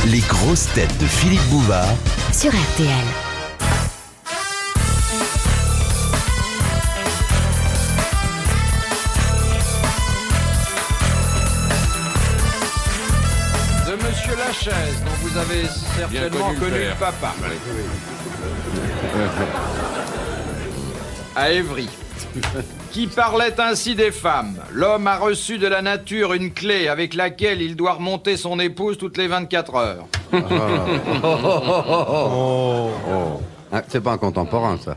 Les grosses têtes de Philippe Bouvard sur RTL. De Monsieur Lachaise, dont vous avez certainement connu le papa. À Évry. Qui parlait ainsi des femmes. L'homme a reçu de la nature une clé avec laquelle il doit remonter son épouse toutes les 24 heures. Ah, c'est pas un contemporain, ça.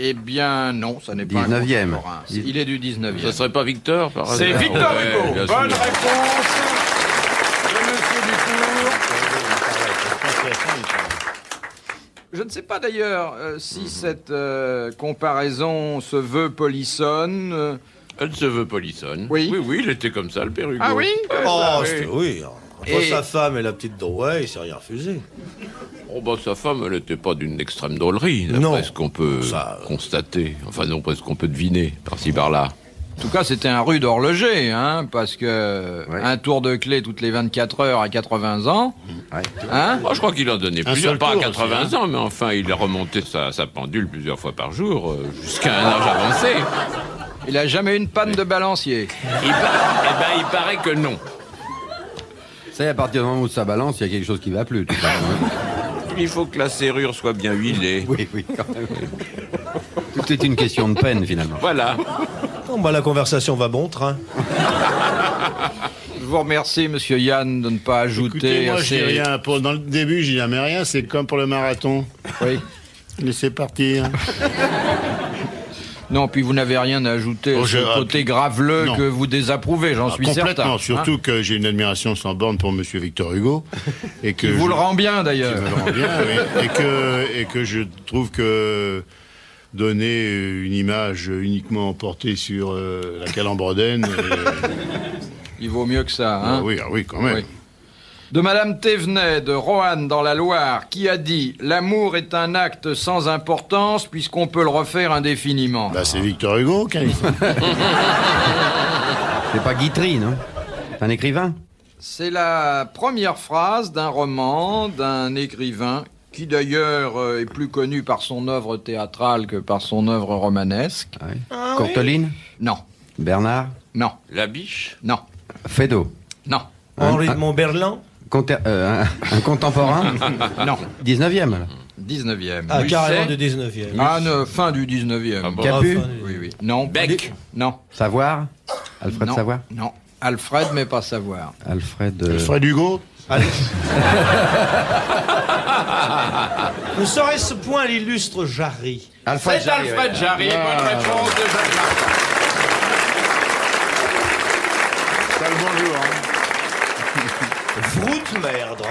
Eh bien, non, ça n'est pas 19e. un contemporain. Il est du 19e. Ça serait pas Victor, par hasard? C'est Victor Hugo. bien Bonne sûr. réponse de Monsieur Dufour. Je ne sais pas d'ailleurs si cette comparaison se veut polissonne. Elle se veut polissonne. Oui. Oui, il était comme ça, le père Hugo. Ah oui Oh, oui. oui. Entre Et- sa femme et la petite Drouet, il s'est rien refusé. Oh, bah, sa femme, elle n'était pas d'une extrême drôlerie, Non. d'après ce qu'on peut Ça, constater. Enfin, non, presque qu'on peut deviner, par-ci, par-là. En tout cas, c'était un rude horloger, hein, parce que Ouais. un tour de clé toutes les 24 heures à 80 ans, Ouais. hein. Oh, je crois qu'il en donnait Un plusieurs, seul pas à tour 80 aussi, ans, mais enfin, il a remonté sa pendule plusieurs fois par jour, jusqu'à un âge avancé. Il a jamais eu une panne de balancier. Il paraît que non. Ça y est, à partir du moment où ça balance, il y a quelque chose qui va plus. tout simplement. Il faut que la serrure soit bien huilée. Oui, quand même. Tout est une question de peine, finalement. Voilà. bon, bah, la conversation va bon train. Je vous remercie, Monsieur Yann, de ne pas ajouter. Écoutez, moi, je dis assez- rien. Dans le début, je dis jamais rien. C'est comme pour le marathon. Oui. Laissez partir. Non, puis vous n'avez rien à ajouter Oh, à ce je- côté graveleux non. que vous désapprouvez, j'en suis certain. Complètement. Surtout hein. que j'ai une admiration sans borne pour Monsieur Victor Hugo. Et que Qui vous je- le rend bien, qui d'ailleurs. me le rend bien, oui. Et que je trouve que donner une image uniquement portée sur la calembredaine... Il vaut mieux que ça, hein. oui, quand même. Oui. De Madame Thévenet de Roanne dans la Loire, qui a dit « L'amour est un acte sans importance puisqu'on peut le refaire indéfiniment Bah, c'est Victor Hugo qui a dit ça. C'est pas Guitry, non? C'est un écrivain? » C'est la première phrase d'un roman d'un écrivain qui d'ailleurs est plus connu par son œuvre théâtrale que par son œuvre romanesque. Ouais. Courteline? Non, Bernard? non, La biche? non, Feydeau? non, Henri de Montberlan. Un contemporain? non. 19e, là. 19e. Ah, Oui. carrément du 19e. Ah, fin du 19e. Ah bon. Capu? Enfin, Oui, oui. Non. Bec? Non. Savoir? Alfred non. Savoir? Non. Alfred, mais pas Savoir. Alfred... Fred Hugo. Vous saurez ce point l'illustre Jarry. Alfred C'est Alfred Jarry. Bonne réponse de Jacques Martin. Salut, bonjour. Hein. Vroute merdre.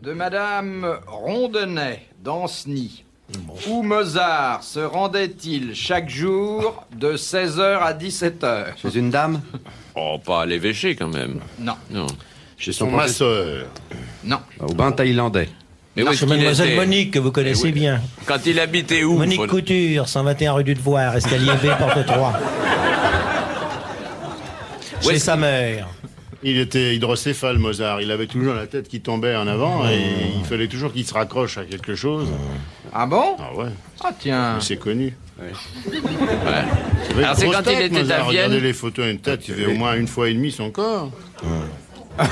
De Madame Rondenay, d'Anceny. Où Mozart se rendait-il chaque jour de 16h à 17h? Chez une dame? Oh, pas à l'évêché, quand même. Non, Non. Chez son masseur. non. Au bain thaïlandais. Mais où est-ce C'est qu'il Mademoiselle était? Monique, que vous connaissez oui. bien. Quand il habitait où? Monique Faut- Couture, 121 rue du Devoir, escalier B, porte 3. Où Chez est-ce sa mère. Il était hydrocéphale, Mozart. Il avait toujours la tête qui tombait en avant et il fallait toujours qu'il se raccroche à quelque chose. Ah bon? Ah ouais, Ah tiens. c'est connu. Ouais. avait Alors, une c'est grosse quand il tête, était à Mozart. Vienne. Regardez les photos, une tête, il fait au moins une fois et demie son corps. Ah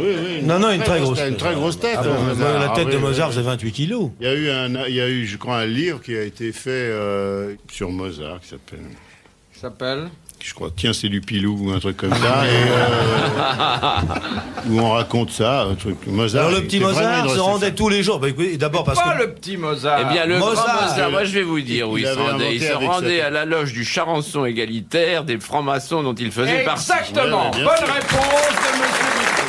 oui. Non, une très grosse Une tête. très grosse tête. Ah bon, Mozart. la tête Ah de oui, Mozart, oui. c'est 28 kilos. Il y a eu, je crois, un livre qui a été fait sur Mozart qui s'appelle, Il s'appelle? je crois, Tiens, c'est du pilou ou un truc comme ça, et, où on raconte ça, un truc. Mozart. Alors le petit était vraiment Mozart se hydrocéphale. rendait tous les jours. Bah, écoutez, d'abord parce Pas que... le petit Mozart. Eh bien, le Mozart, grand Mozart, moi je vais vous dire où il il se avait rendait. inventé Il se avec rendait sa- à la loge du Charançon égalitaire des francs-maçons dont il faisait partie. Exactement. Ouais, bien Bonne sûr. réponse de Monsieur Dufour.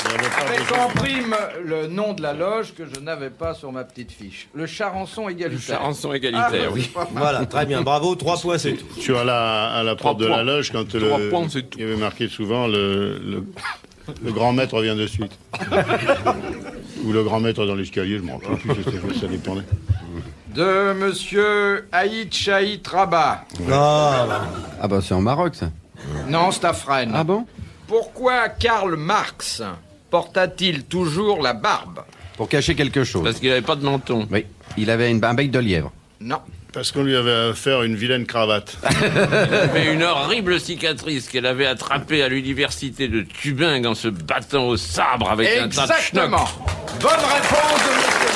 Il y avait pas Avec besoin. en prime le nom de la loge que je n'avais pas sur ma petite fiche. Le Charançon Le égalitaire. Charançon Ah, égalitaire, oui. Voilà, très bien, bravo, 3 points, c'est tout. Sur à la porte de points. la loge, quand 3 points, c'est tout. il y avait marqué souvent le grand maître vient de suite. Ou le grand maître dans l'escalier, je me rappelle plus, ça dépendait. De monsieur Aït Chaït Rabat. Non, Ah bah c'est en Maroc ça. Non, c'est à Fresnes. Ah bon? Pourquoi Karl Marx porta-t-il toujours la barbe? Pour cacher quelque chose. Parce qu'il avait pas de menton. Oui, il avait un bec de lièvre. Non. Parce qu'on lui avait offert une vilaine cravate. Elle avait une horrible cicatrice qu'elle avait attrapée à l'université de Tübingen en se battant au sabre avec un tas de schnock. Exactement. Bonne réponse de monsieur.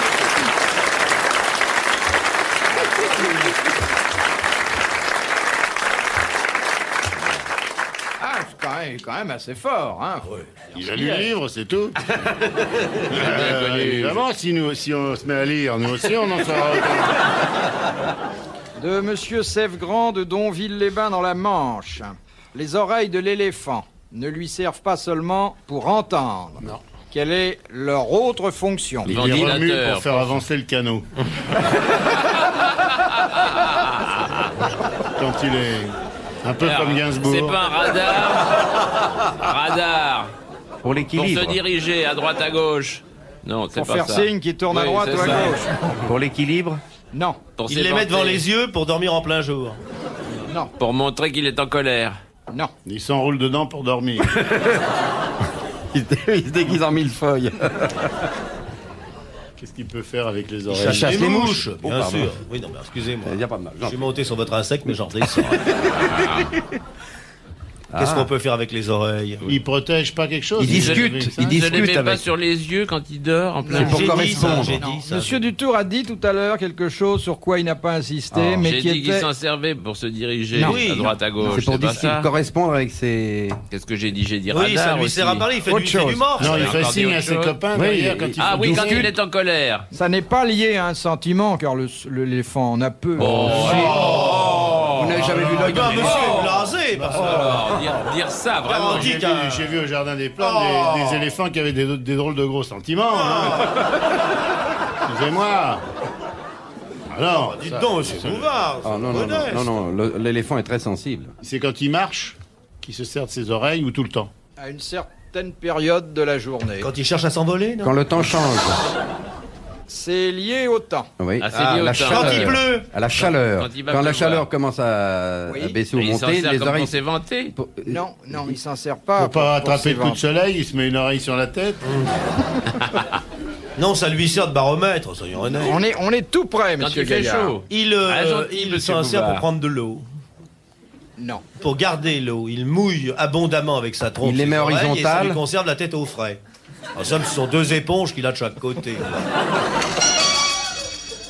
Ah, c'est quand même assez fort, hein. Il a lu le livre, c'est tout. Évidemment, si on se met à lire, nous aussi, on en saura autant. De monsieur Sèvgrand de Donville-les-Bains dans la Manche. Les oreilles de l'éléphant ne lui servent pas seulement pour entendre. Non. Quelle est leur autre fonction? Il les remue Ventilateur. pour faire avancer le canot. Quand il est un peu Alors, comme Gainsbourg. c'est pas un radar. Radar. Pour Pour l'équilibre. se diriger à droite à gauche. Non, c'est Pour pas faire ça. signe qui tourne à Oui, droite c'est ou à ça. gauche? Pour l'équilibre. Non, Pour il les met devant s'éventer. les yeux pour dormir en plein jour. non, Pour montrer qu'il est en colère. non. Il s'enroule dedans pour dormir. Il se déguise en millefeuille. Qu'est-ce qu'il peut faire avec les Ça oreilles chasse les mouches. Oh, Bien pardon. sûr. Oui, non, mais excusez-moi. Il n'y a pas de mal. Je suis monté sur votre insecte, mais j'en redescends. Qu'est-ce qu'on peut faire avec les oreilles? Il protège pas quelque chose? Il discute. Ça Il Ne discute les met pas avec. sur les yeux quand il dort en plein C'est pour J'ai dit ça, correspondre. j'ai dit ça. Monsieur Dutour a dit tout à l'heure quelque chose sur quoi il n'a pas insisté, Oh. mais J'ai qui dit qu'il était... s'en servait pour se diriger Non. à droite à gauche. C'est pour pas ça. correspondre avec ses. Qu'est-ce que j'ai dit? J'ai dit Oui, ça radar lui aussi. sert à parler, il fait Autre du chose. mort. Non, il encore fait dit signe autre à ses chose. copains Oui, derrière quand il Ah fait oui, quand discute. il est en colère. Ça n'est pas lié à un sentiment, car l'éléphant en a peu. Vous n'avez jamais vu l'œil Ah, d'un monsieur éléphant. est blasé, parce que- Alors, dire ça, vraiment. Alors, J'ai dit vu, qu'un- j'ai vu au jardin des plantes des éléphants qui avaient des drôles de gros sentiments. hein. Excusez-moi. Alors, Dites donc, monsieur Bouvard. Ah non, non, non, non, non, l'éléphant est très sensible. c'est quand il marche qu'il se sert de ses oreilles ou tout le temps? À une certaine période de la journée. Quand il cherche à s'envoler, non? Quand le temps change. C'est lié au temps. Oui. Ah, c'est lié au la temps. chaleur. Quand il pleut. À la chaleur. Quand il va Quand la pleuvoir. chaleur commence à Oui. baisser ou Il s'en monter, sert les comme oreilles. pour s'éventer. Pour- Non, non, il s'en sert pas. Pour pas attraper le coup de s'éventer. soleil, il se met une oreille sur la tête. Non, ça lui sert de baromètre, soyons honnêtes. On est tout près, Quand monsieur il fait Gaillard. chaud. Il, Ah, gentil, il monsieur s'en sert pour Bouvard. prendre de l'eau. Non. Pour garder l'eau, il mouille abondamment avec sa trompe. Il les met ses oreilles, et ça horizontales. lui conserve la tête au frais. En somme, ce sont deux éponges qu'il a de chaque côté.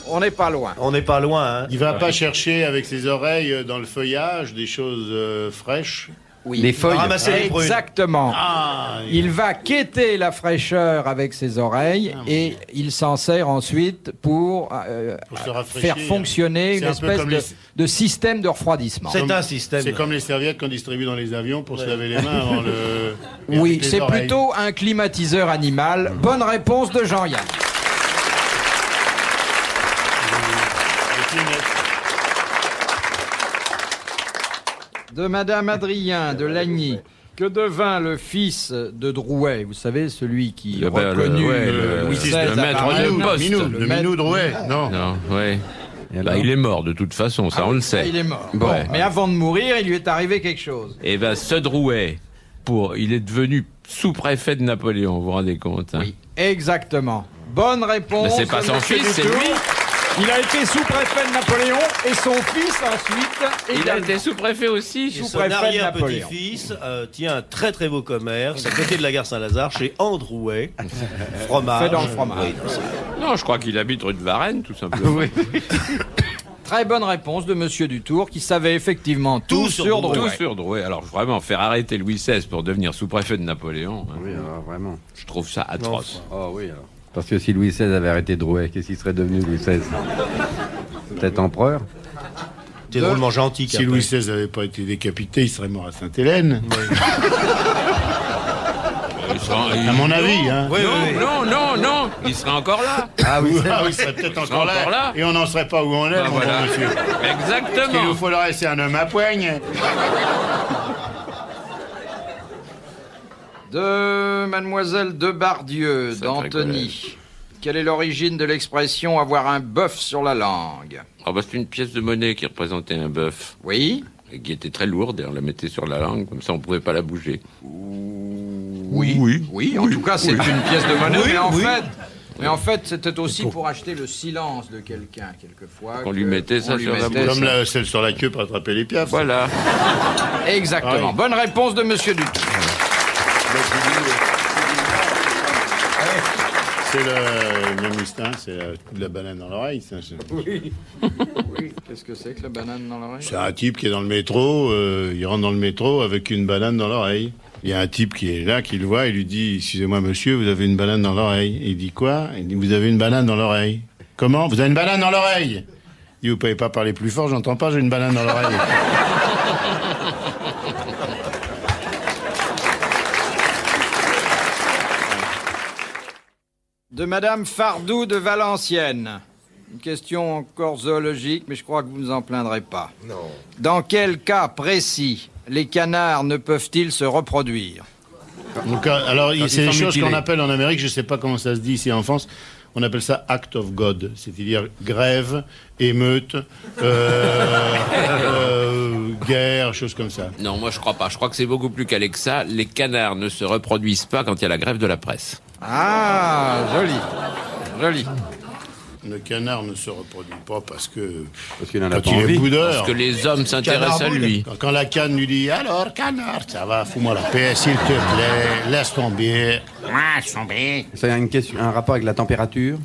On n'est pas loin. On n'est pas loin, hein. Il va pas chercher avec ses oreilles dans le feuillage des choses fraîches. Oui. Les feuilles. Ramasser les prunes. Exactement. Ah, Il va quêter la fraîcheur avec ses oreilles et il s'en sert ensuite pour, se rafraîchir. faire fonctionner C'est une un peu espèce comme de système de refroidissement. C'est un système. c'est comme les serviettes qu'on distribue dans les avions pour se laver les mains avant le. et Oui, avec les c'est oreilles. plutôt un climatiseur animal. Bonne réponse de Jean-Yann. Les lunettes. De Madame Adrien de Lagny. Que devint le fils de Drouet? Vous savez, celui qui Le- reconnut le- Louis le XVI à maître Paris. de Minou, poste. Minou, Le le maître- Minou Drouet, non. Non, ouais. Et Bah, alors il est mort de toute façon, ça on le Ah, sait. il est mort. Bon. Ouais. Mais avant de mourir, il lui est arrivé quelque chose. Et ben ce Drouet, il est devenu sous-préfet de Napoléon, vous vous rendez compte, hein? Oui, exactement. Bonne réponse. Mais c'est pas de son Monsieur fils, c'est Dutour. lui. Il a été sous-préfet de Napoléon et son fils ensuite. Il a également. été sous-préfet aussi. Et son sous-préfet de arrière-petit-fils tient un très très beau commerce à côté de la gare Saint-Lazare chez Androuet. Fromage. Fait dans le fromage. Oui, non, c'est- Non, je crois qu'il habite rue de Varennes, tout simplement. Oui. Très bonne réponse de Monsieur Dutour qui savait effectivement tout, Tout sur sur Drouet. Tout Drouet. sur Drouet. Alors vraiment, faire arrêter Louis XVI pour devenir sous-préfet de Napoléon, hein, Oui, alors vraiment. je trouve ça atroce. Oh oui, alors. Parce que si Louis XVI avait arrêté Drouet, qu'est-ce qu'il serait devenu Louis XVI? Peut-être empereur? T'es drôlement gentil. Si Louis XVI n'avait pas été décapité, il serait mort à Sainte-Hélène. À mon avis, hein. Oui, non, oui, oui. non, non, non, il serait encore là. Ah oui, Ah oui, il serait peut-être encore là, encore là. et on n'en serait pas où on est, Bah, mon voilà. bon monsieur. Ce qu'il Exactement. nous faudrait, c'est un homme à poigne. De Mademoiselle Debardieu Sacré d'Antony. Quelle est l'origine de l'expression avoir un bœuf sur la langue? Ah bah, c'est une pièce de monnaie qui représentait un bœuf. Oui. Et qui était très lourde, et on la mettait sur la langue, comme ça on pouvait pas la bouger. Oui. Oui, en tout cas, c'est une pièce de monnaie, mais en fait, c'était aussi pour acheter le silence de quelqu'un, quelquefois. Qu'on lui mettait ça sur la bouche. Comme celle sur la queue pour attraper les piafs. Voilà. Exactement. Oui. Bonne réponse de Monsieur Dutour. C'est le même instinct, c'est la banane dans l'oreille. Ça. Oui. Qu'est-ce que c'est que la banane dans l'oreille? C'est un type qui est dans le métro, il rentre dans le métro avec une banane dans l'oreille. Il y a un type qui est là, qui le voit, il lui dit « Excusez-moi monsieur, vous avez une banane dans l'oreille ». Il dit « Quoi ?» Il dit « Vous avez une banane dans l'oreille ». « Comment ? Vous avez une banane dans l'oreille ?» Il dit « Vous pouvez pas parler plus fort, j'entends pas, j'ai une banane dans l'oreille ». De Madame Fardou de Valenciennes. Une question encore zoologique, mais je crois que vous ne vous en plaindrez pas. Non. Dans quel cas précis les canards ne peuvent-ils se reproduire? Donc, alors, Quand c'est ils des sont choses mutilés. qu'on appelle en Amérique, je sais pas comment ça se dit ici en France, on appelle ça act of God, c'est-à-dire grève, émeute, guerre, choses comme ça. Non, moi je crois pas. Je crois que c'est beaucoup plus calé que ça. Les canards ne se reproduisent pas quand il y a la grève de la presse. Ah, joli. Joli. Le canard ne se reproduit pas parce que qu'il en a quand pas il est envie. boudeur, Parce que les hommes s'intéressent à lui. quand la canne lui dit « Alors, canard, ça va, fous-moi la paix, s'il te plaît, laisse tomber. » Ça a un rapport avec la température,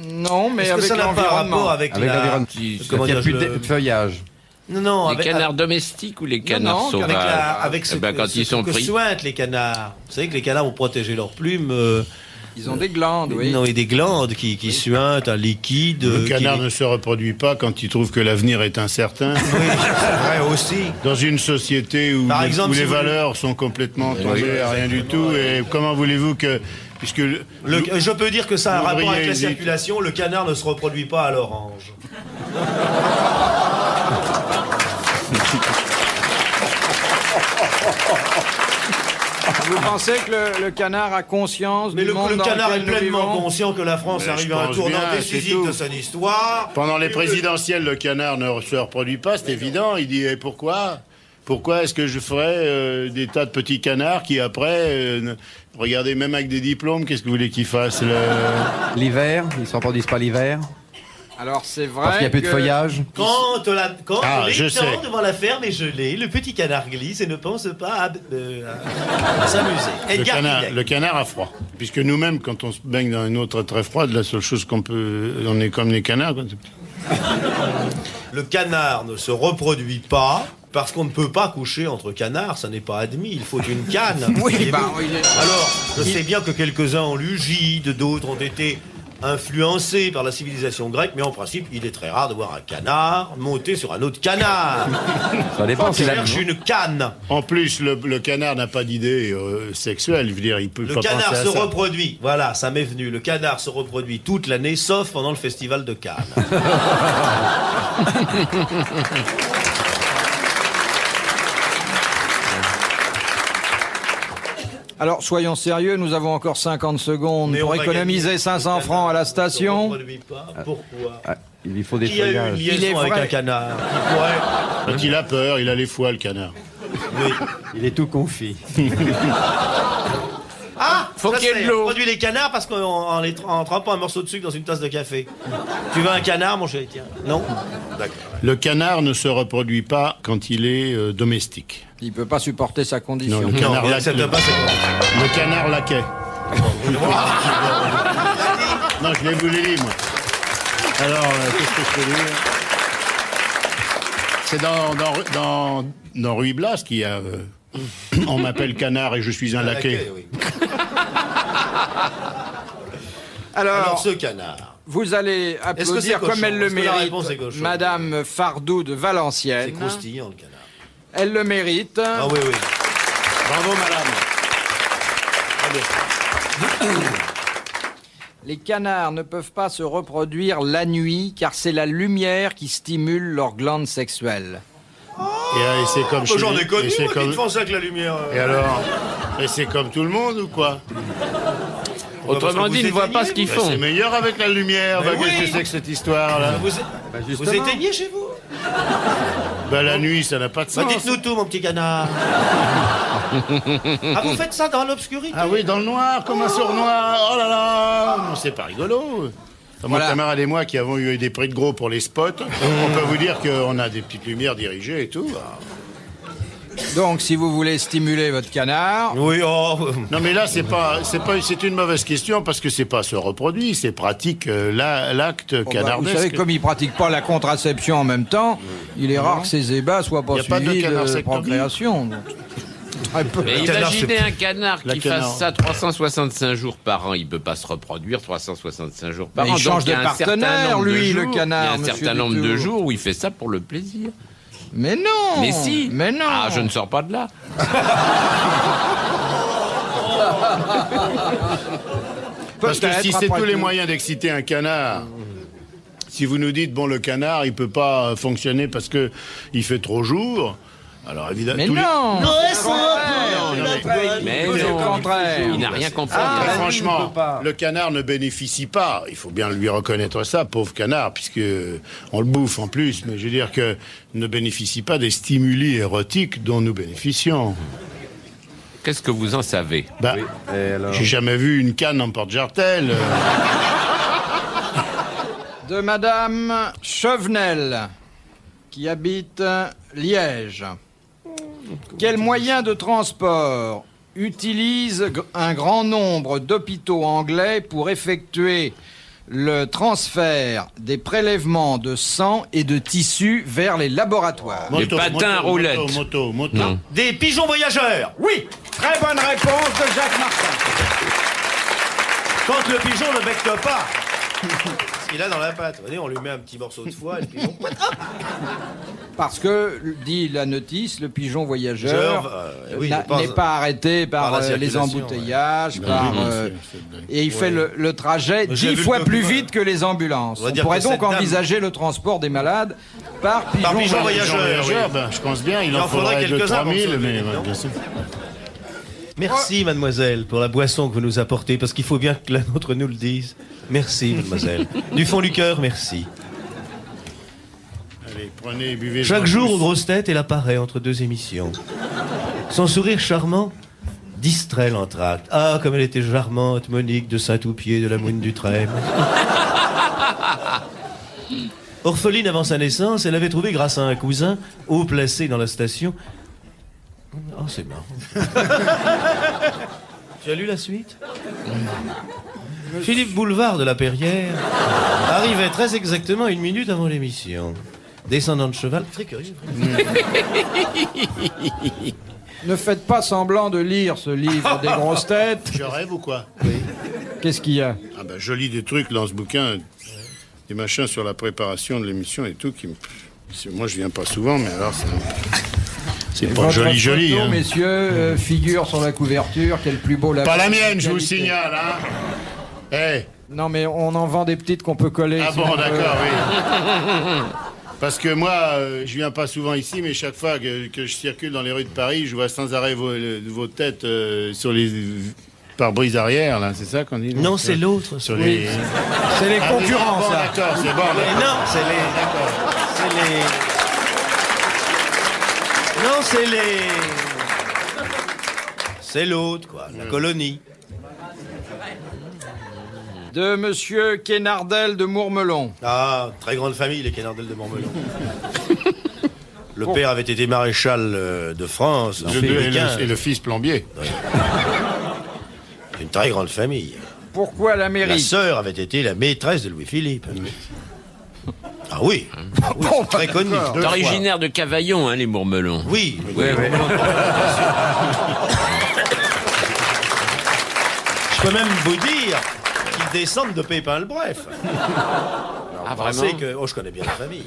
Non, mais Est-ce que avec ça n'a pas un l'environnement. rapport avec l'environnement. Comment Il n'y a dire, plus de feuillage. Non, Les avec, canards domestiques ou les canards non, sauvages avec ce, Eh ben, quand ce ils sont que pris. suintent les canards. Vous savez que les canards vont protéger leurs plumes. Ils ont des glandes, oui. Non, et des glandes qui suintent un liquide. Le qui canard les- ne se reproduit pas quand il trouve que l'avenir est incertain. Oui, c'est vrai aussi. Dans une société où, Par exemple, où si les vous- valeurs sont complètement tombées à rien du tout, et comment voulez-vous que... Puisque Je peux dire que ça a un rapport l'ouvrier avec la hésite. circulation. Le canard ne se reproduit pas à l'orange. Vous pensez que le canard a conscience Mais du monde le dans canard est lequel nous pleinement vivons? conscient que la France Mais arrive je à un pense tournant bien, c'est décisif tout. de son histoire. pendant les présidentielles, le canard ne se reproduit pas, c'est évident. Il dit « Pourquoi ? Pourquoi est-ce que je ferais des tas de petits canards qui après... regardez, même avec des diplômes, qu'est-ce que vous voulez qu'ils fassent L'hiver, ils ne se reproduisent pas l'hiver, Alors c'est vrai parce qu'il n'y a plus de que- feuillage. Quand Ah, je l'étang sais. devant la ferme est gelé, le petit canard glisse et ne pense pas à s'amuser. Edgar Quinet. Le canard a froid. Puisque nous-mêmes, quand on se baigne dans une eau très très froide, la seule chose qu'on peut... On est comme les canards. Quoi. Le canard ne se reproduit pas parce qu'on ne peut pas coucher entre canards, ça n'est pas admis, il faut une canne. Oui, Voyez-vous. bah, il est- Alors, je sais bien que quelques-uns ont lu Gide, d'autres ont été influencés par la civilisation grecque, mais en principe, il est très rare de voir un canard monter sur un autre canard. Ça dépend Quand si il la... cherche une canne. En plus, le canard n'a pas d'idée sexuelle. Je veux dire, il peut Le pas canard penser se à ça. reproduit. Voilà, ça m'est venu. Le canard se reproduit toute l'année, sauf pendant le festival de Cannes. Alors soyons sérieux, nous avons encore 50 secondes Mais on pour va économiser gagner. 500 francs à la Ne se station. reproduit pas. Pourquoi Ah, il faut des Qui a eu une feuillages. Il est liaison avec vrai. un canard qui pourrait... Quand il a peur, il a les foies, le canard. Oui. Il est tout confit. Ah, Faut ça qu'il y ait c'est, de l'eau. on produit les canards parce en trempant un morceau de sucre dans une tasse de café. Tu veux un canard, mon chéri? Tiens. Non. D'accord. Le canard ne se reproduit pas quand il est domestique. Il peut pas supporter sa condition. Non, le Non, canard, il accepte pas cette le canard laquais. Non, je vous l'ai dit, moi. Alors, qu'est-ce que je peux dire? C'est dans Ruy Blas qui a... on m'appelle canard et je suis un laquais. oui. Alors, Alors, ce canard. vous allez Est-ce que c'est applaudir cochon? comme elle le Est-ce que la mérite, réponse est cochon? Madame Fardou de C'est Valenciennes. croustillant, le canard. Elle le mérite. Ah oui, oui. Bravo, madame. Les canards ne peuvent pas se reproduire la nuit car c'est la lumière qui stimule leurs glandes sexuelles. Et c'est comme chez J'en les- ai connu, et c'est moi, qui comme- te font ça avec la lumière. Et alors? Et c'est comme tout le monde ou quoi? Autrement dit, ils ne voient pas ce qu'ils Ben, font. c'est meilleur avec la lumière. Mais Ben, Qu'est-ce oui. que c'est que cette histoire-là? Vous éteignez chez vous? Ben, la nuit, ça n'a pas de Bah, sens. dites-nous tout, mon petit canard. Ah, vous faites ça dans l'obscurité? Ah oui, dans le noir, comme un sourd noir. Oh là là, non, c'est pas rigolo. Mon Voilà. camarade et moi qui avons eu des prix de gros pour les spots, on peut vous dire qu'on a des petites lumières dirigées et tout. Donc, si vous voulez stimuler votre canard, Oui, oh. Non mais là c'est une mauvaise question parce que c'est pas se reproduit, c'est pratique l'acte bon, bah, vous canardesque. savez, comme il pratique pas la contraception en même temps, il est rare que ces ébats soient pas Y a pas de suivis de canard-sectomie procréation. Donc, très peu. Mais canard, imaginez c'est- un canard La qui canard. fasse ça 365 jours par an. Il peut pas se reproduire 365 jours par Mais an. il change Donc, y a de un certain partenaire, nombre de lui, le jours- canard, Il y a un monsieur certain nombre de Dutour. jours où il fait ça pour le plaisir. Mais non. Mais si. Mais non. Ah, je ne sors pas de là. Parce que Peut-être, si c'est après tous les tout. moyens d'exciter un canard, si vous nous dites bon le canard il peut pas fonctionner parce que il fait trop jour, alors évidemment. Mais tous les- non. Mais C'est non, le contraire. il n'a rien compris. Très Ah, franchement, le canard ne bénéficie pas. Il faut bien lui reconnaître ça, pauvre canard, puisque on le bouffe en plus. Mais je veux dire que ne bénéficie pas des stimuli érotiques dont nous bénéficions. Qu'est-ce que vous en savez? Bah, Et alors j'ai jamais vu une canne en porte-jartel. De Madame Chevenel, qui habite Liège. Quel moyen de transport utilise un grand nombre d'hôpitaux anglais pour effectuer le transfert des prélèvements de sang et de tissus vers les laboratoires? Les patins à roulettes. Moto. Non. Des pigeons voyageurs. Oui, très bonne réponse de Jacques Martin. Quand le pigeon ne becte pas. Ce qu'il a dans la pâte. Vous voyez, on lui met un petit morceau de foie et le pigeon. Parce que, dit la notice, le pigeon voyageur Oui, je pense- n'est pas arrêté par, par la les circulation, embouteillages, ouais. par, Oui, et il fait le trajet J'ai 10 vu fois le plus document. vite que les ambulances. On va On dire pourrait que donc cette dame- envisager le transport des malades par pigeon, pigeon voyageur. voyageur. Ben, je pense bien, il Il en en faudrait faudrait 2 quelques-uns pour 3000, sauver, mais non bien sûr. Merci, mademoiselle, pour la boisson que vous nous apportez, parce qu'il faut bien que la nôtre nous le dise. Merci, mademoiselle. Du fond du cœur, merci. Allez, prenez et buvez. Chaque jour, aux grosses têtes, elle apparaît entre deux émissions. Son sourire charmant distrait l'entracte. Ah, comme elle était charmante, Monique de Saint-Oupier de la Mouine du Trême. Orpheline avant sa naissance, elle avait trouvé grâce à un cousin, haut placé dans la station. Oh, c'est marrant. Tu as lu la suite? Philippe Boulevard de la Perrière arrivait très exactement 1 minute avant l'émission. Descendant de cheval, très curieux. Ne faites pas semblant de lire ce livre des grosses têtes. Je rêve ou quoi? Qu'est-ce qu'il y a? Ah ben, je lis des trucs dans ce bouquin, des machins sur la préparation de l'émission et tout. Moi, je viens pas souvent, mais alors c'est pas Votre joli. photo, Hein. messieurs, figure sur la couverture. Quel plus beau la Pas la mienne, je vous le qualité. signale. Hein. Eh, Non, mais on en vend des petites qu'on peut coller. ah si bon, on veut. d'accord, oui. Parce que moi, je viens pas souvent ici, mais chaque fois que je circule dans les rues de Paris, je vois sans arrêt vos têtes sur les pare-brise arrière, là, c'est ça qu'on dit? Non, c'est l'autre. Sur les... C'est les Ah, oui, concurrents, bon, ça. d'accord, c'est bon. Mais d'accord. non, c'est les. Non, c'est les. C'est l'autre, quoi, la colonie. De Monsieur Quénardel de Mourmelon. Ah, très grande famille, les Quénardel de Montmelon. Le père avait été maréchal de France. en Le deux Louis XV. et le fils plombier. Une très grande famille. Pourquoi La l'Amérique? sœur avait été la maîtresse de Louis-Philippe. Ah oui, oui, c'est très connu. C'est originaire de Cavaillon, hein, les Mourmelons. Oui, Ouais, ouais. Je peux même vous dire qu'ils descendent de Pépin le Bref. Ah, Vous vraiment? pensez que... Oh, je connais bien la famille.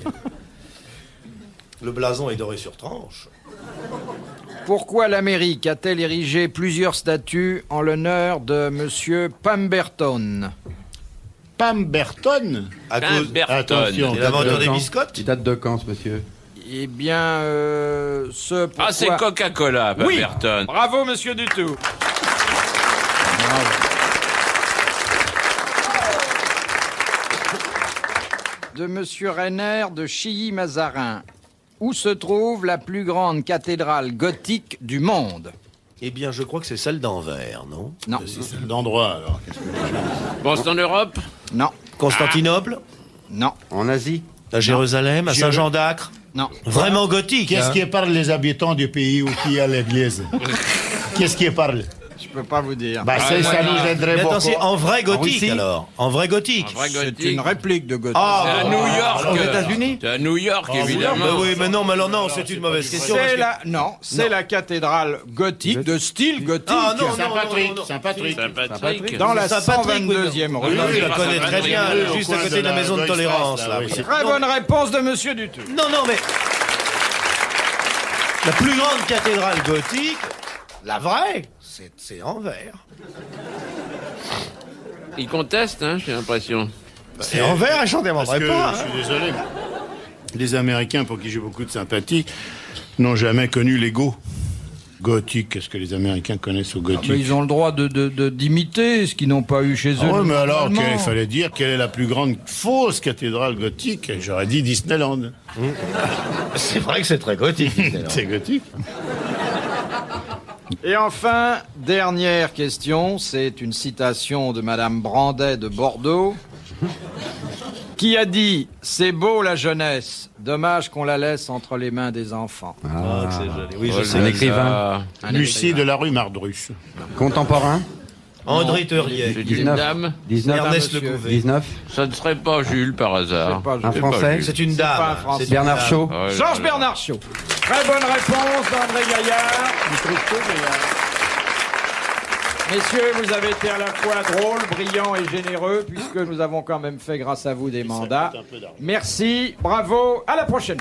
Le blason est doré sur tranche. Pourquoi l'Amérique a-t-elle érigé plusieurs statues en l'honneur de Monsieur Pemberton? Pemberton. À cause Attention. de l'inventeur des quand biscottes. Il date de quand, ce monsieur? Eh bien, ce pourquoi... Ah, c'est Coca-Cola, Oui. Pemberton. Bravo, Monsieur Dutour. de Monsieur Renner de Chilly-Mazarin. Où se trouve la plus grande cathédrale gothique du monde? Eh bien, je crois que c'est celle d'Anvers, non? Non. C'est d'endroit, alors. Bon, c'est en Europe? Non. Constantinople? Non. En Asie. À Jérusalem? À Saint-Jean d'Acre? Non. Vraiment gothique, Qu'est-ce hein? qui parle les habitants du pays où il y a l'église? Qu'est-ce qui parle? Je peux pas vous dire. Bah, ça nous aiderait Mais beaucoup. attends, c'est en vrai gothique, Russie alors. En vrai gothique. En vrai C'est gothique. une réplique de gothique. Ah, C'est à New York. aux États-Unis. C'est à New York, évidemment. bah oui, mais non, mais alors non, c'est une mauvaise question. parce C'est que- la, non, c'est la cathédrale gothique, de style gothique. Ah non, Saint-Patrick, non. Saint-Patrick. Saint-Patrick. Dans la Saint-Patrick, oui, 122e rue. Oui, je la pas connais Saint-Patrick. très bien, Oui, au juste coin à côté de la maison de Deutsche tolérance, Straße, là. là, oui. Très bonne réponse de Monsieur Dutu. Non, non, mais... La plus grande cathédrale gothique, la vraie, c'est Anvers. Il conteste, hein, j'ai l'impression. C'est Anvers, et j'en Parce demanderai que, pas. je suis désolé, les Américains, pour qui j'ai beaucoup de sympathie, n'ont jamais connu l'ego gothique. Qu'est-ce que les Américains connaissent au gothique? Mais ils ont le droit d'imiter ce qu'ils n'ont pas eu chez eux. Ah ouais, mais alors, normalement. il fallait dire quelle est la plus grande fausse cathédrale gothique. J'aurais dit Disneyland. C'est vrai que c'est très gothique. C'est gothique. Et enfin, dernière question, c'est une citation de Madame Brandet de Bordeaux, qui a dit « C'est beau la jeunesse, dommage qu'on la laisse entre les mains des enfants Ah, c'est joli. Oui, je Oh sais. Un là écrivain. là. ». Lucie de la rue Mardruche. Contemporain. André Teurlier. C'est une 19. dame. 19. Ernest monsieur. Lecouvé. 19. Ça ne serait pas Jules par hasard. C'est pas Jules. Un C'est pas Français. Jules. C'est une pas un dame. Français. C'est une Bernard dame. Shaw. Oh là Georges là. Bernard Shaw. Très bonne réponse d'André Gaillard. Messieurs, vous avez été à la fois drôle, brillant et généreux, puisque nous avons quand même fait, grâce à vous, des mandats. Merci, bravo, à la prochaine.